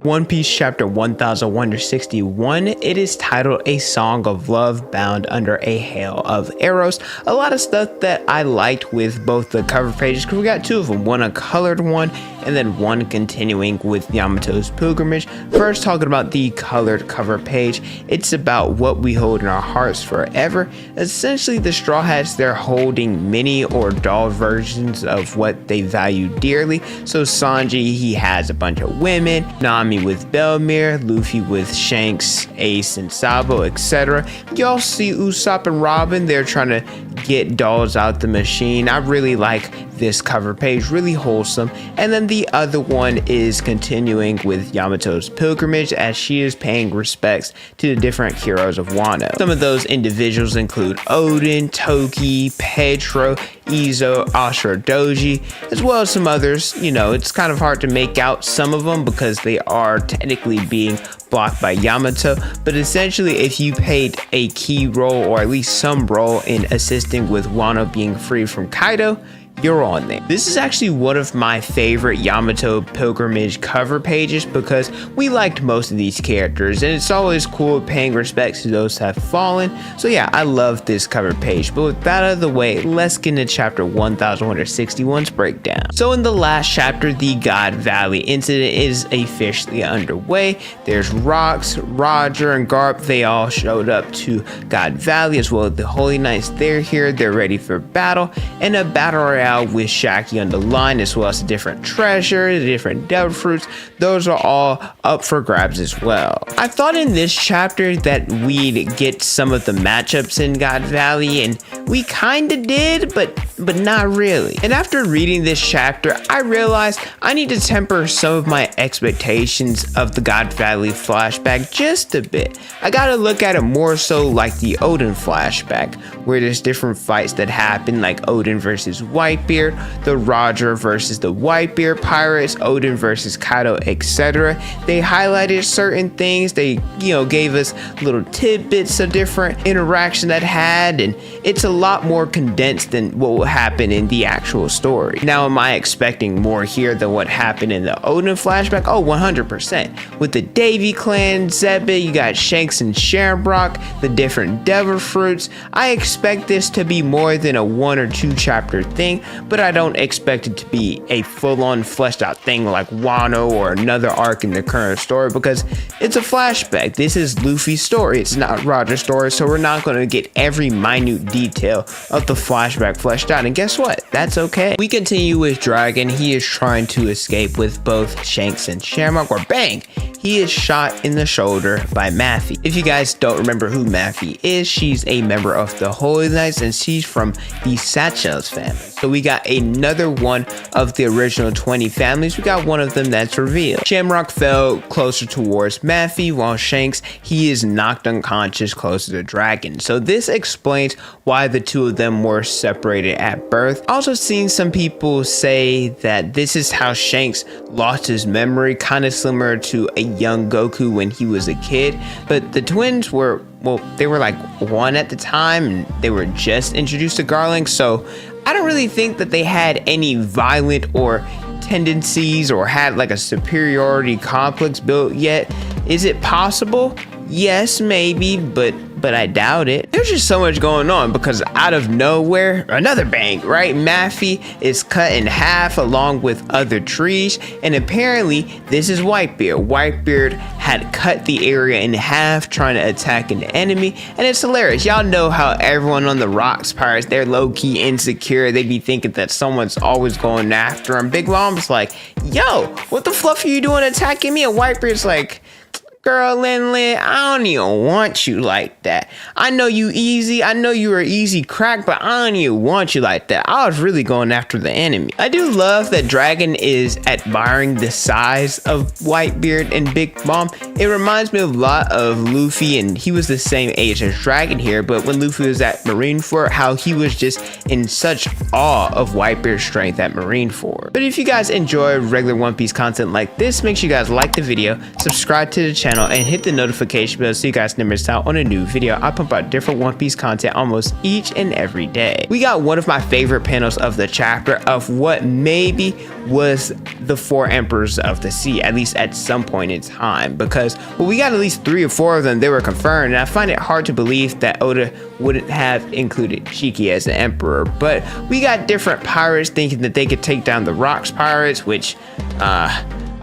One Piece chapter 1161, it is titled A Song of Love Bound Under a Hail of Arrows. A lot of stuff that I liked with both the cover pages, because we got two of them, one a colored one and then one continuing with Yamato's pilgrimage. First, talking about the colored cover page, it's about what we hold in our hearts forever. Essentially, the Straw Hats, they're holding mini or doll versions of what they value dearly. So Sanji, he has a bunch of women, Nami with Belmere, Luffy with Shanks, Ace and Sabo, etc. Y'all see Usopp and Robin, they're trying to get dolls out the machine. I really like this cover page, really wholesome. And then the other one is continuing with Yamato's pilgrimage, as she is paying respects to the different heroes of Wano. Some of those individuals include Odin, Toki, Pedro, Izo, Ashura Doji, as well as some others. You know, it's kind of hard to make out some of them because they are technically being blocked by Yamato, but essentially if you played a key role or at least some role in assisting with Wano being free from Kaido, you're on there. This is actually one of my favorite Yamato pilgrimage cover pages because we liked most of these characters and it's always cool paying respects to those who have fallen. So yeah, I love this cover page. But with that out of the way, let's get into chapter 1161's breakdown. So in the last chapter, the God Valley incident is officially underway. There's Rocks, Roger, and Garp. They all showed up to God Valley, as well as the Holy Knights. They're here, they're ready for battle, and a battle royale with Shakky on the line, as well as the different treasure, the different devil fruits. Those are all up for grabs as well. I thought in this chapter that we'd get some of the matchups in God Valley, and we kinda did, but not really. And after reading this chapter, I realized I need to temper some of my expectations of the God Valley flashback just a bit. I gotta look at it more so like the Odin flashback, where there's different fights that happen, like Odin versus Whitebeard, the Roger versus the Whitebeard pirates, Odin versus Kaido, etc. They highlighted certain things. They, gave us little tidbits of different interaction that had, and it's a lot more condensed than what will happen in the actual story. Now, am I expecting more here than what happened in the Odin flashback? Oh, 100%. With the Davy clan, Zebit, you got Shanks and Shamrock, the different devil fruits. I expect this to be more than a 1 or 2 chapter thing, but I don't expect it to be a full-on fleshed out thing like Wano or another arc in the current story, because it's a flashback. This is Luffy's story, it's not Roger's story, so we're not going to get every minute detail of the flashback fleshed out, and guess what? That's okay. We continue with Dragon. He is trying to escape with both Shanks and Shamrock, or bang! He is shot in the shoulder by Maffy. If you guys don't remember who Maffy is, she's a member of the Holy Knights and she's from the Satchel's family. So we got another one of the original 20 families. We got one of them that's revealed. Shamrock fell closer towards Maffy, while Shanks, he is knocked unconscious closer to Dragon. So this explains why the two of them were separated at birth. Also seen some people say that this is how Shanks lost his memory, kind of similar to a young Goku when he was a kid, but the twins were, well, they were like 1 at the time and they were just introduced to Garling, so I don't really think that they had any violent or tendencies or had like a superiority complex built yet. Is it possible? Yes, maybe, but I doubt it. There's just so much going on because out of nowhere, another bang, right? Maffy is cut in half along with other trees, and apparently this is Whitebeard. Whitebeard had cut the area in half trying to attack an enemy, and it's hilarious. Y'all know how everyone on the Rocks Pirates, they're low-key insecure. They be thinking that someone's always going after them. Big Mom's like, yo, what the fluff are you doing attacking me? And Whitebeard's like, girl, Lin, I don't even want you like that. I know you easy. I know you're an easy crack, but I don't even want you like that. I was really going after the enemy. I do love that Dragon is admiring the size of Whitebeard and Big Mom. It reminds me a lot of Luffy, and he was the same age as Dragon here, but when Luffy was at Marineford, how he was just in such awe of Whitebeard's strength at Marineford. But if you guys enjoy regular One Piece content like this, make sure you guys like the video, subscribe to the channel, channel and hit the notification bell so you guys never miss out on a new video. I pump out different One Piece content almost each and every day. We got one of my favorite panels of the chapter of what maybe was the 4 emperors of the sea, at least at some point in time, because well, we got at least 3 or 4 of them. They were confirmed, and I find it hard to believe that Oda wouldn't have included Shiki as an emperor. But we got different pirates thinking that they could take down the Rocks pirates, which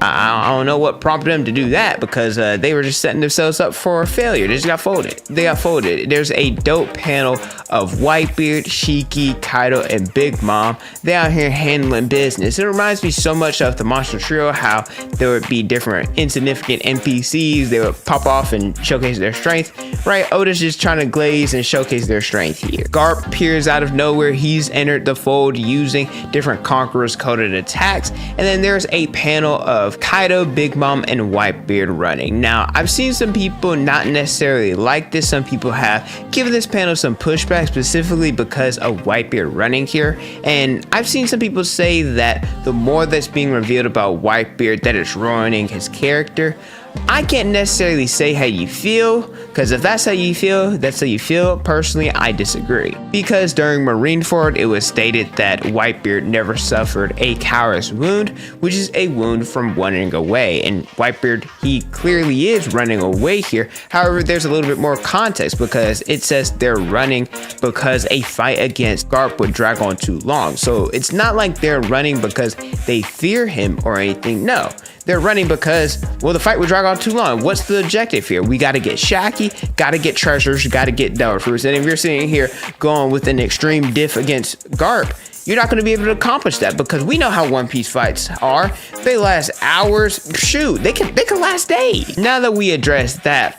I don't know what prompted them to do that, because they were just setting themselves up for failure. They just got folded. They got folded. There's a dope panel of Whitebeard, Shiki, Kaido, and Big Mom. They out here handling business. It reminds me so much of the Monster Trio, how there would be different insignificant NPCs. They would pop off and showcase their strength. Right, Oda's just trying to glaze and showcase their strength here. Garp appears out of nowhere. He's entered the fold using different Conqueror's coded attacks. And then there's a panel of Kaido, Big Mom, and Whitebeard running. Now, I've seen some people not necessarily like this. Some people have given this panel some pushback, specifically because of Whitebeard running here. And I've seen some people say that the more that's being revealed about Whitebeard, that it's ruining his character. I can't necessarily say how you feel, because if that's how you feel, that's how you feel. Personally, I disagree. Because during Marineford, it was stated that Whitebeard never suffered a coward's wound, which is a wound from running away. And Whitebeard, he clearly is running away here. However, there's a little bit more context, because it says they're running because a fight against Garp would drag on too long. So it's not like they're running because they fear him or anything. No. They're running because, well, the fight would drag on too long. What's the objective here? We got to get Shakky, got to get treasures, got to get Devil Fruits. And if you're sitting here going with an extreme diff against Garp, you're not going to be able to accomplish that, because we know how One Piece fights are. They last hours. Shoot, they can last days. Now that we addressed that,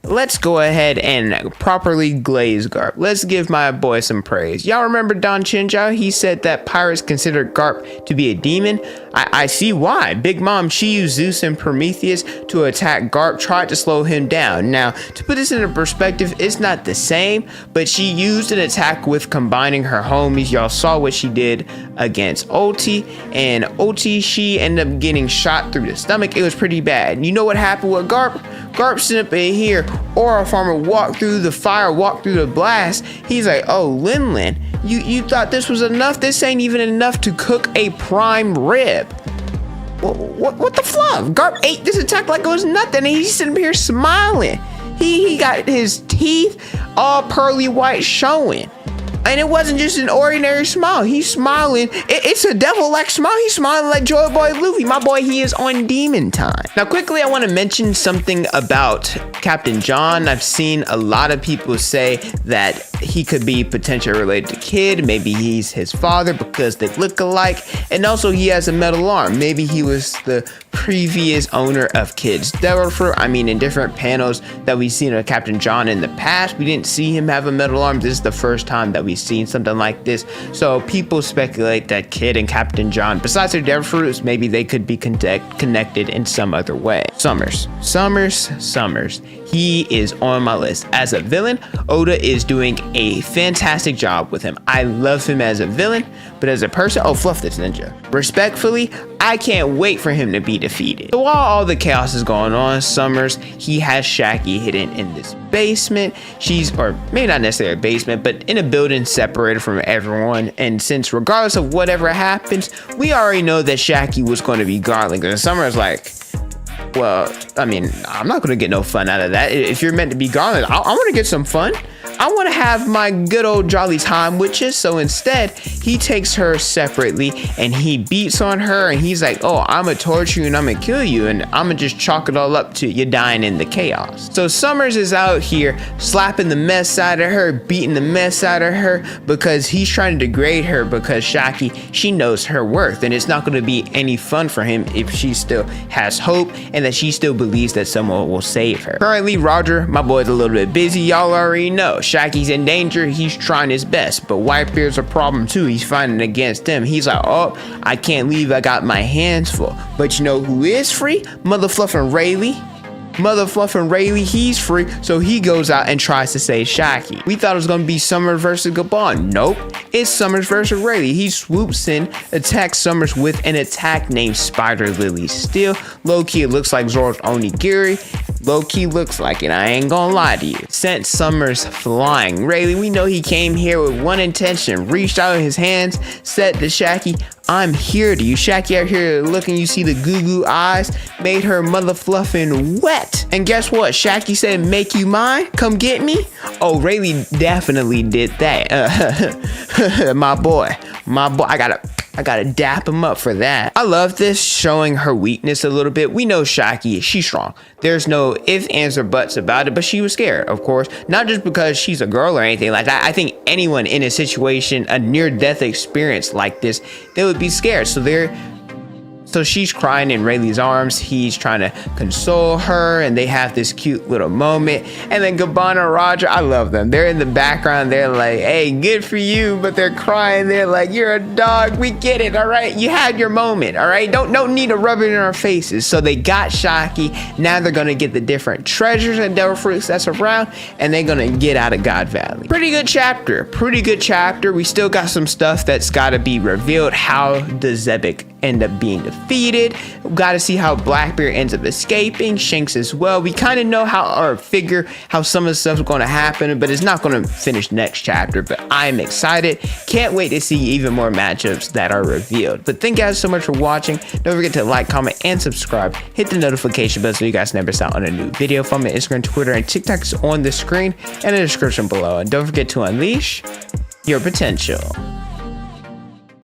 let's go ahead and properly glaze Garp. Let's give my boy some praise. Y'all remember Don Chinjao? He said that pirates considered Garp to be a demon. I see why. Big Mom, she used Zeus and Prometheus to attack Garp, tried to slow him down. Now, to put this into perspective, it's not the same, but she used an attack with combining her homies. Y'all saw what she did against Oti, and Oti, she ended up getting shot through the stomach. It was pretty bad. You know what happened with Garp? Garp sitting up in here, Aura Farmer walked through the fire, walked through the blast. He's like, oh, Lin, you thought this was enough? This ain't even enough to cook a prime rib. What the fluff? Garp ate this attack like it was nothing, and he's sitting here smiling. He got his teeth all pearly white showing. And it wasn't just an ordinary smile. He's smiling. It's a devil-like smile. He's smiling like Joy Boy Luffy. My boy, he is on demon time. Now, quickly, I want to mention something about Captain John. I've seen a lot of people say that he could be potentially related to Kid. Maybe he's his father because they look alike. And also, he has a metal arm. Maybe he was the previous owner of Kid's Devil Fruit. I mean, in different panels that we've seen of Captain John in the past, we didn't see him have a metal arm. This is the first time that we've seen something like this. So people speculate that Kid and Captain John, besides their Devil Fruits, maybe they could be connected in some other way. Sommers. He is on my list. As a villain, Oda is doing a fantastic job with him. I love him as a villain, but as a person, oh, Fluff this Ninja. Respectfully, I can't wait for him to be defeated. So while all the chaos is going on, Sommers, he has Shakky hidden in this basement. Or maybe not necessarily a basement, but in a building separated from everyone. And since regardless of whatever happens, we already know that Shakky was going to be godlike. And Sommers like, well, I mean, I'm not going to get no fun out of that. If you're meant to be godlike, I want to get some fun. I want to have my good old jolly time with you. So instead, he takes her separately and he beats on her, and he's like, oh, I'm gonna torture you and I'm gonna kill you, and I'm gonna just chalk it all up to you dying in the chaos. So Sommers is out here slapping the mess out of her, beating the mess out of her, because he's trying to degrade her, because Shakky, she knows her worth, and it's not going to be any fun for him if she still has hope and that she still believes that someone will save her. Currently, Roger, my boy's a little bit busy. Y'all already know. Shacky's in danger. He's trying his best, but Whitebeard's a problem too. He's fighting against him. He's like, oh, I can't leave. I got my hands full. But you know who is free? Mother Fluffin' Rayleigh. He's free, so he goes out and tries to save Shakky. We thought it was going to be Sommers versus Gabon. Nope, it's Sommers versus Rayleigh. He swoops in, attacks Sommers with an attack named Spider Lily Steel. Low-key, it looks like Zoro's onigiri. Low-key looks like it, I ain't gonna lie to you. Sent Sommers flying. Rayleigh, we know he came here with one intention. Reached out his hands, said to Shakky, I'm here to you. Shakky out here looking, you see the goo-goo eyes, made her mother fluffing wet. And guess what? Shakky said, make you mine? Come get me? Oh, Rayleigh definitely did that. My boy, I gotta dap him up for that. I love this, showing her weakness a little bit. We know Shakky, she's strong. There's no ifs, ands, or buts about it, but she was scared, of course. Not just because she's a girl or anything like that. I think anyone in a situation, a near-death experience like this, they would be scared. So she's crying in Rayleigh's arms. He's trying to console her, and they have this cute little moment. And then Gabbana and Roger, I love them. They're in the background. They're like, hey, good for you. But they're crying. They're like, you're a dog. We get it. All right. You had your moment. All right. Don't need to rub it in our faces. So they got Shakky. Now they're going to get the different treasures and devil fruits that's around, and they're going to get out of God Valley. Pretty good chapter. Pretty good chapter. We still got some stuff that's got to be revealed. How does Zebek end up being defeated? We got to see how Blackbeard ends up escaping. Shanks as well. We kind of know figure how some of the stuff's going to happen, but it's not going to finish next chapter. But I'm excited. Can't wait to see even more matchups that are revealed. But thank you guys so much for watching. Don't forget to like, comment, and subscribe. Hit the notification bell so you guys never miss out on a new video from my Instagram, Twitter, and TikTok is on the screen and in the description below. And don't forget to unleash your potential.